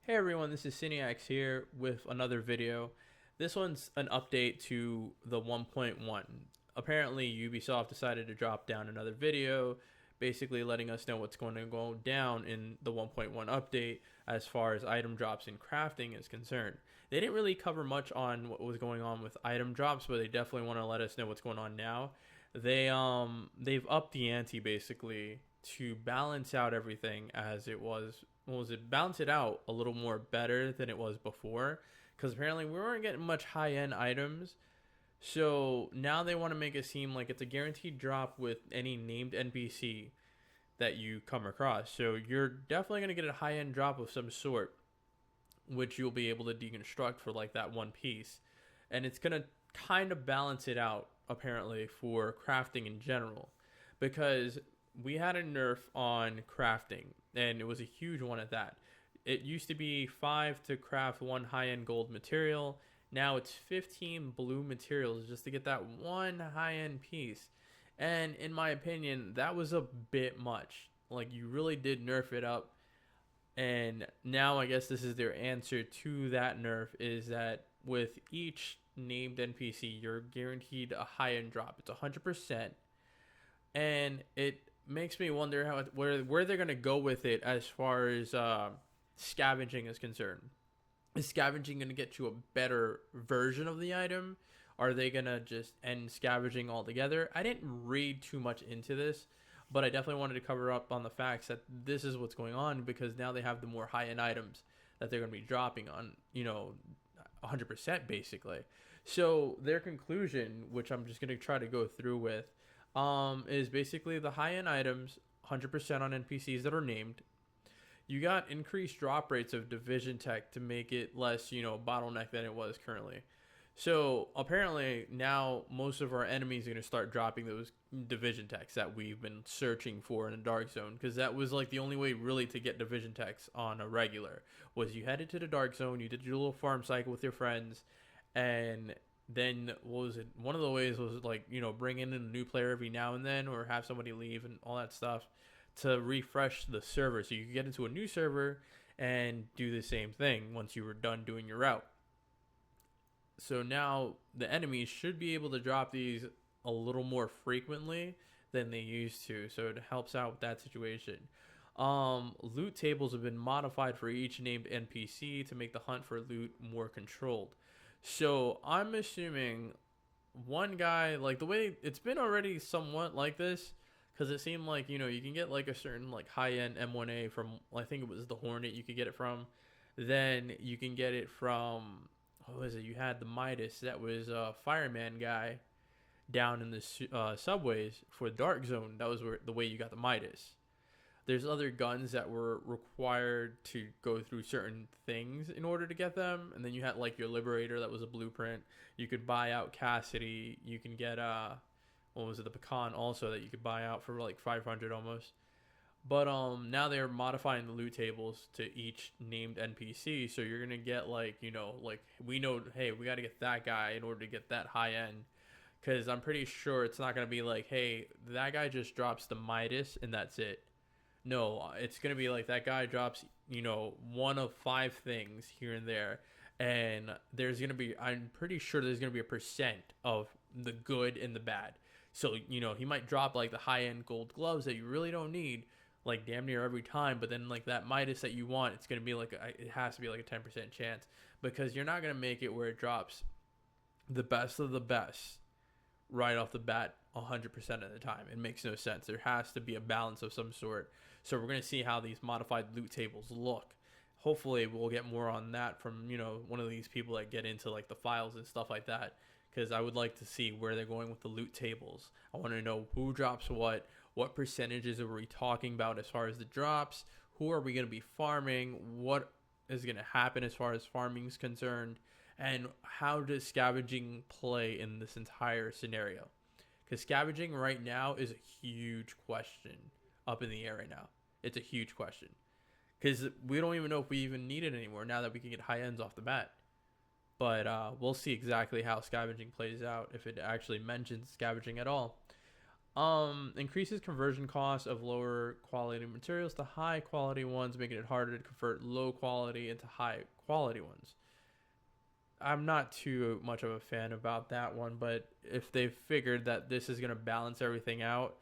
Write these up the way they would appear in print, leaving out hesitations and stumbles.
Hey everyone, this is Cineax here with another video. This one's an update to the 1.1. Apparently, Ubisoft decided to drop down another video, basically letting us know what's going to go down in the 1.1 update as far as item drops and crafting is concerned. They didn't really cover much on what was going on with item drops, but they definitely want to let us know what's going on now. They've upped the ante basically to balance out everything as it was. What was it? Balance it out a little more better than it was before, because apparently we weren't getting much high end items. So now they want to make it seem like it's a guaranteed drop with any named NPC that you come across. So you're definitely going to get a high end drop of some sort, which you'll be able to deconstruct for like that one piece. And it's going to kind of balance it out, apparently, for crafting in general. Because we had a nerf on crafting, and it was a huge one at that. It used to be 5 to craft one high end gold material. Now it's 15 blue materials just to get that one high end piece. And in my opinion, that was a bit much. Like, you really did nerf it up. And now I guess this is their answer to that nerf, is that with each named NPC, you're guaranteed a high end drop. It's 100%. And it makes me wonder where they're gonna go with it as far as scavenging is concerned. Is scavenging gonna get you a better version of the item? Are they gonna just end scavenging altogether? I didn't read too much into this, but I definitely wanted to cover up on the facts that this is what's going on, because now they have the more high end items that they're gonna be dropping on, 100% basically. So their conclusion, which I'm just gonna try to go through with, is basically the high-end items, 100% on NPCs that are named. You got increased drop rates of division tech to make it less, bottleneck than it was currently. So apparently now most of our enemies are going to start dropping those division techs that we've been searching for in the dark zone, because that was like the only way really to get division techs on a regular, was you headed to the dark zone, you did your little farm cycle with your friends, and then what was it? One of the ways was like, bring in a new player every now and then, or have somebody leave and all that stuff to refresh the server. So you could get into a new server and do the same thing once you were done doing your route. So now the enemies should be able to drop these a little more frequently than they used to. So it helps out with that situation. Loot tables have been modified for each named NPC to make the hunt for loot more controlled. So I'm assuming one guy, like the way it's been already somewhat like this, because it seemed like, you can get like a certain like high end M1A from, I think it was the Hornet you could get it from. Then you can get it from, what was it? You had the Midas, that was a fireman guy down in the subways for Dark Zone. That was the way you got the Midas. There's other guns that were required to go through certain things in order to get them. And then you had like your Liberator, that was a blueprint. You could buy out Cassidy. You can get what was it, the Pecan also, that you could buy out for like 500 almost. But now they're modifying the loot tables to each named NPC. So you're gonna get like, like we know, hey, we gotta get that guy in order to get that high end. Cause I'm pretty sure it's not gonna be like, hey, that guy just drops the Midas and that's it. No, it's going to be like that guy drops, one of 5 things here and there. And there's going to be, I'm pretty sure there's going to be a percent of the good and the bad. So, he might drop like the high end gold gloves that you really don't need, like damn near every time. But then like that Midas that you want, it's going to be like, it has to be like a 10% chance, because you're not going to make it where it drops the best of the best right off the bat 100% of the time. It makes no sense. There has to be a balance of some sort. So we're going to see how these modified loot tables look. Hopefully we'll get more on that from, one of these people that get into like the files and stuff like that, because I would like to see where they're going with the loot tables. I want to know who drops what percentages are we talking about as far as the drops, who are we going to be farming, what is going to happen as far as farming is concerned, and how does scavenging play in this entire scenario. Because scavenging right now is a huge question up in the air right now. It's a huge question. Because we don't even know if we even need it anymore now that we can get high ends off the bat. But we'll see exactly how scavenging plays out, if it actually mentions scavenging at all. Increases conversion costs of lower quality materials to high quality ones, making it harder to convert low quality into high quality ones. I'm not too much of a fan about that one, but if they figured that this is going to balance everything out,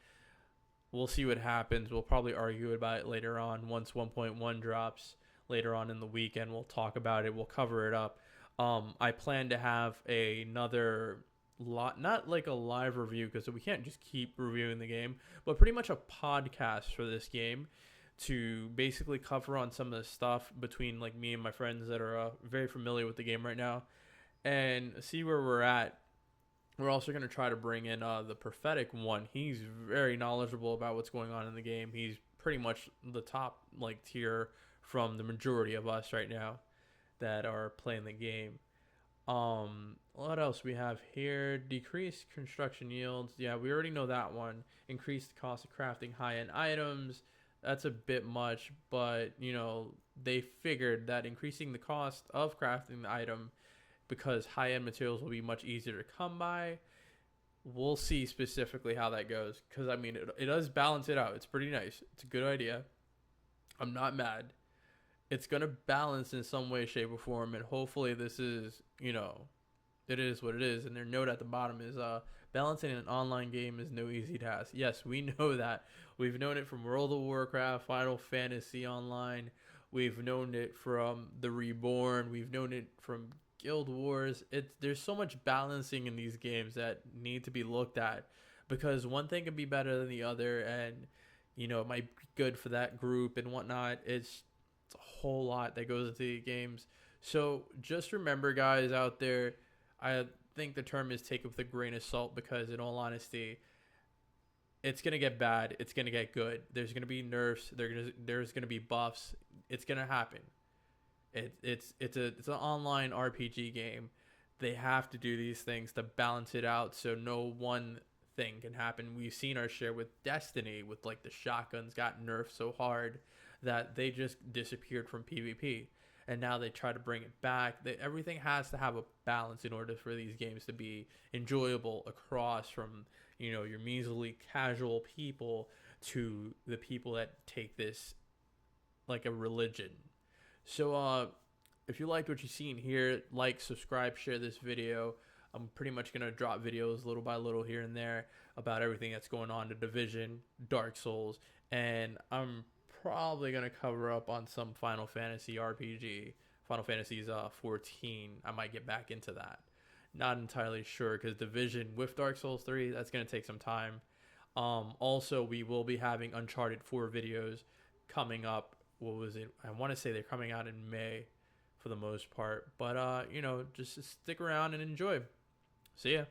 we'll see what happens. We'll probably argue about it later on once 1.1 drops later on in the weekend. We'll talk about it. We'll cover it up. I plan to have another lot, not like a live review because we can't just keep reviewing the game, but pretty much a podcast for this game to basically cover on some of the stuff between like me and my friends that are very familiar with the game right now and see where we're at. We're also going to try to bring in the prophetic one. He's very knowledgeable about what's going on in the game. He's pretty much the top like tier from the majority of us right now that are playing the game. What else we have here? Decreased construction yields. Yeah, we already know that one. Increased cost of crafting high-end items. That's a bit much, but you know, they figured that increasing the cost of crafting the item because high-end materials will be much easier to come by. We'll see specifically how that goes because I mean it does balance it out. It's pretty nice. It's a good idea. I'm not mad. It's gonna balance in some way, shape, or form, and hopefully this is, you know, it is what it is. And their note at the bottom is balancing an online game is no easy task. Yes, we know that. We've known it from World of Warcraft, Final Fantasy Online. We've known it from The Reborn. We've known it from Guild Wars. There's so much balancing in these games that need to be looked at because one thing can be better than the other, and you know it might be good for that group and whatnot. It's a whole lot that goes into the games. So just remember, guys out there, I think the term is take it with a grain of salt because in all honesty, it's going to get bad. It's going to get good. There's going to be nerfs. There's going to be buffs. It's going to happen. It's an online RPG game. They have to do these things to balance it out so no one thing can happen. We've seen our share with Destiny with like the shotguns got nerfed so hard that they just disappeared from PvP. And now they try to bring it back. Everything has to have a balance in order for these games to be enjoyable across from, you know, your measly casual people to the people that take this like a religion. So if you liked what you've seen here, like, subscribe, share this video. I'm pretty much going to drop videos little by little here and there about everything that's going on to Division, Dark Souls, and I'm probably going to cover up on some Final Fantasy RPG. Final Fantasy's 14. I might get back into that. Not entirely sure because Division with Dark Souls 3, that's going to take some time. Also, we will be having Uncharted 4 videos coming up. What was it? I want to say they're coming out in May for the most part. But, you know, just stick around and enjoy. See ya.